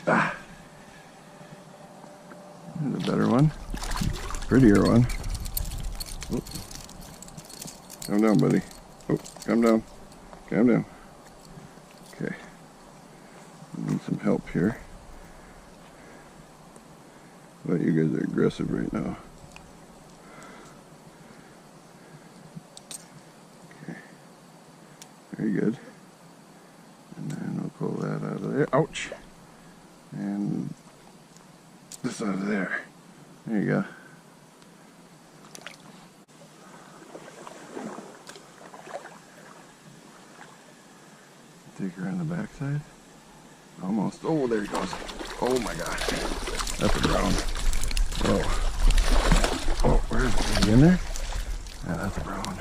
Ah. There's a better one. Prettier one. Oh. Calm down, buddy. Oh, calm down. Calm down. Okay. I need some help here. But you guys are aggressive right now. Okay. Very good. And then we'll pull that out of there. Ouch! And this out of there. There you go. Take her on the backside. Almost. Oh, there he goes. Oh my gosh. That's a brown. Whoa. Oh, where is he? In there? Yeah, that's a brown.